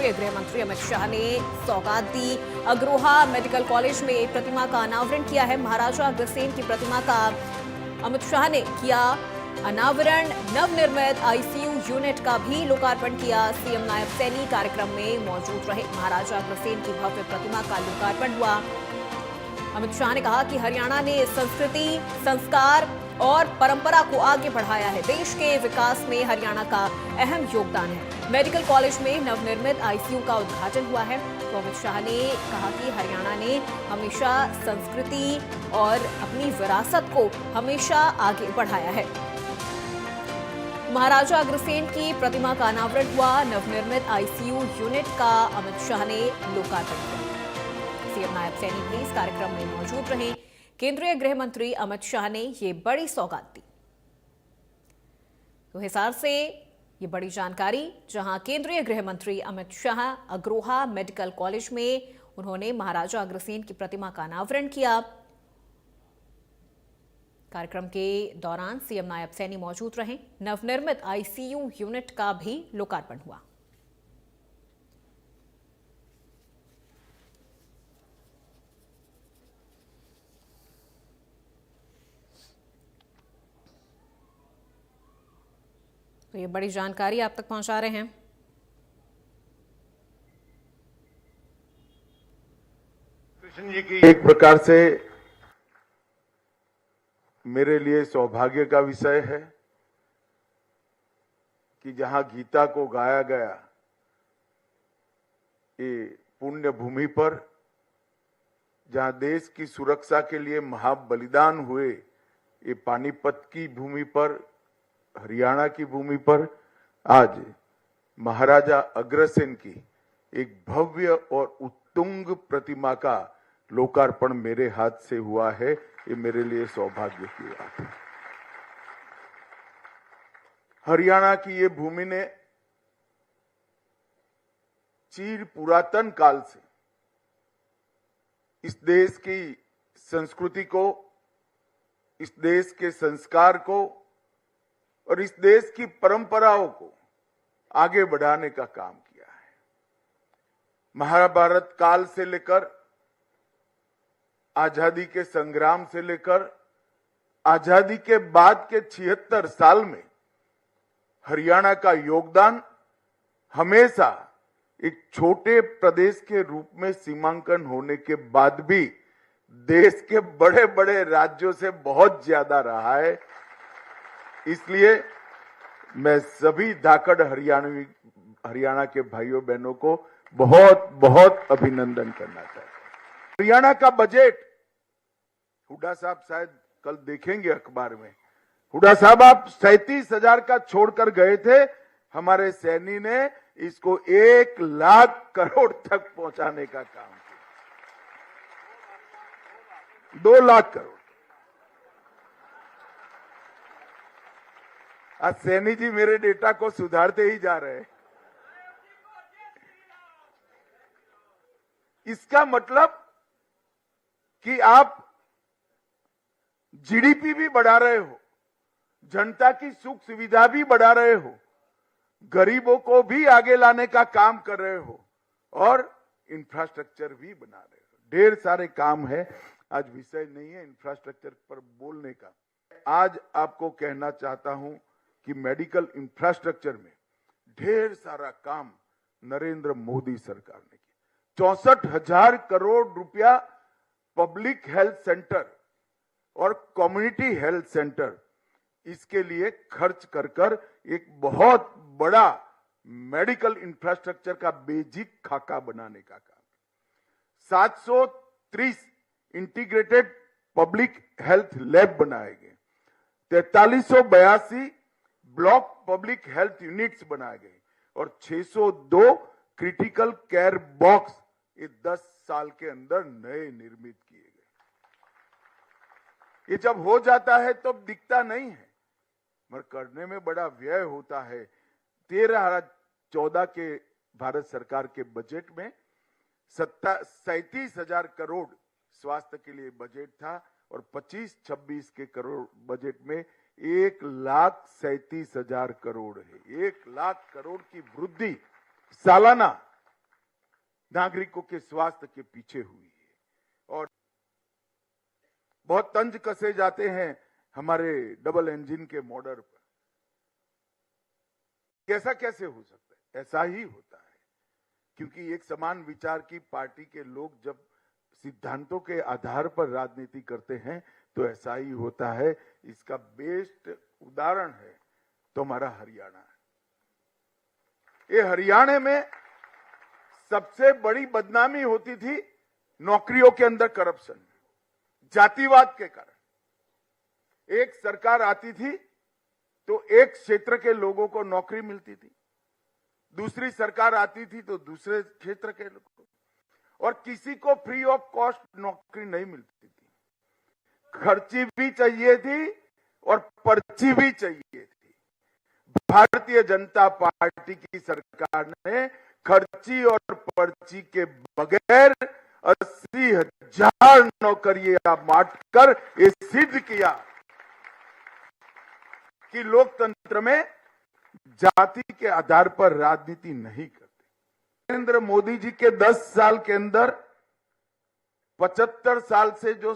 केंद्रीय गृह मंत्री अमित शाह ने सौगात दी। अग्रोहा मेडिकल कॉलेज में प्रतिमा का अनावरण किया है। महाराजा अग्रसेन की प्रतिमा का अमित शाह ने किया अनावरण। नवनिर्मित आईसीयू यूनिट का भी लोकार्पण किया। सीएम नायब सैनी कार्यक्रम में मौजूद रहे। महाराजा अग्रसेन की भव्य प्रतिमा का लोकार्पण हुआ। अमित शाह ने कहा कि हरियाणा ने संस्कृति, संस्कार और परंपरा को आगे बढ़ाया है। देश के विकास में हरियाणा का अहम योगदान है। मेडिकल कॉलेज में नवनिर्मित आईसीयू का उद्घाटन हुआ है। तो अमित शाह ने कहा कि हरियाणा ने हमेशा संस्कृति और अपनी विरासत को हमेशा आगे बढ़ाया है। महाराजा अग्रसेन की प्रतिमा का अनावरण हुआ। नवनिर्मित आईसीयू यूनिट का अमित शाह ने लोकार्पण किया। सीएम नायब सैनी भी इस कार्यक्रम में मौजूद रहे। केंद्रीय गृह मंत्री अमित शाह ने ये बड़ी सौगात दी। तो हिसार से ये बड़ी जानकारी, जहां केंद्रीय गृह मंत्री अमित शाह अग्रोहा मेडिकल कॉलेज में उन्होंने महाराजा अग्रसेन की प्रतिमा का अनावरण किया। कार्यक्रम के दौरान सीएम नायब सैनी मौजूद रहे। नवनिर्मित आईसीयू यूनिट का भी लोकार्पण हुआ। तो ये बड़ी जानकारी आप तक पहुंचा रहे हैं। कृष्ण जी की एक प्रकार से मेरे लिए सौभाग्य का विषय है कि जहां गीता को गाया गया, ये पुण्य भूमि पर, जहां देश की सुरक्षा के लिए महाबलिदान हुए, ये पानीपत की भूमि पर, हरियाणा की भूमि पर आज महाराजा अग्रसेन की एक भव्य और उत्तुंग प्रतिमा का लोकार्पण मेरे हाथ से हुआ है। ये मेरे लिए सौभाग्य की बात है। हरियाणा की ये भूमि ने चिर पुरातन काल से इस देश की संस्कृति को, इस देश के संस्कार को और इस देश की परंपराओं को आगे बढ़ाने का काम किया है। महाभारत काल से लेकर, आजादी के संग्राम से लेकर, आजादी के बाद के 76 साल में हरियाणा का योगदान हमेशा एक छोटे प्रदेश के रूप में सीमांकन होने के बाद भी देश के बड़े बड़े राज्यों से बहुत ज्यादा रहा है। इसलिए मैं सभी धाकड़ हरियाणा के भाइयों बहनों को बहुत बहुत अभिनंदन करना चाहता हूं। हरियाणा का बजट, हुड्डा साहब शायद कल देखेंगे अखबार में, हुड्डा साहब आप 37,000 का छोड़कर गए थे। हमारे सैनी ने इसको 1 लाख करोड़ तक पहुंचाने का काम किया। 2 लाख करोड़। आज सैनी जी मेरे डेटा को सुधारते ही जा रहे हैं। इसका मतलब कि आप जीडीपी भी बढ़ा रहे हो, जनता की सुख सुविधा भी बढ़ा रहे हो, गरीबों को भी आगे लाने का काम कर रहे हो और इंफ्रास्ट्रक्चर भी बना रहे हो। ढेर सारे काम है। आज विषय नहीं है इंफ्रास्ट्रक्चर पर बोलने का। आज आपको कहना चाहता हूं कि मेडिकल इंफ्रास्ट्रक्चर में ढेर सारा काम नरेंद्र मोदी सरकार ने किया। 64,000 करोड़ रुपया पब्लिक हेल्थ सेंटर और कम्युनिटी हेल्थ सेंटर, इसके लिए खर्च कर एक बहुत बड़ा मेडिकल इंफ्रास्ट्रक्चर का बेसिक खाका बनाने का काम। 730 इंटीग्रेटेड पब्लिक हेल्थ लैब बनाए गए। 4382 ब्लॉक पब्लिक हेल्थ यूनिट्स बनाए गए और 602 क्रिटिकल केयर बॉक्स ये 10 साल के अंदर नए निर्मित किए गए। ये जब हो जाता है तो दिखता नहीं है, मगर करने में बड़ा व्यय होता है। 13-14 के भारत सरकार के बजट में 37,000 करोड़ स्वास्थ्य के लिए बजट था और 25-26 के करोड़ बजट में 1,37,000 करोड़ है। 1 लाख करोड़ की वृद्धि सालाना नागरिकों के स्वास्थ्य के पीछे हुई है और बहुत तंज कसे जाते हैं हमारे डबल इंजन के मॉडल पर। कैसा कैसे हो सकता है? ऐसा ही होता है, क्योंकि एक समान विचार की पार्टी के लोग जब सिद्धांतों के आधार पर राजनीति करते हैं तो ऐसा ही होता है। इसका बेस्ट उदाहरण है तो हमारा हरियाणा। ये हरियाणा में सबसे बड़ी बदनामी होती थी नौकरियों के अंदर करप्शन, जातिवाद के कारण। एक सरकार आती थी तो एक क्षेत्र के लोगों को नौकरी मिलती थी, दूसरी सरकार आती थी तो दूसरे क्षेत्र के लोगों को, और किसी को फ्री ऑफ कॉस्ट नौकरी नहीं मिलती थी। खर्ची भी चाहिए थी और पर्ची भी चाहिए थी। भारतीय जनता पार्टी की सरकार ने खर्ची और पर्ची के बगैर 80,000 नौकरियां बांटकर ये सिद्ध किया कि लोकतंत्र में जाति के आधार पर राजनीति नहीं करते। नरेंद्र मोदी जी के 10 साल के अंदर 75 साल से जो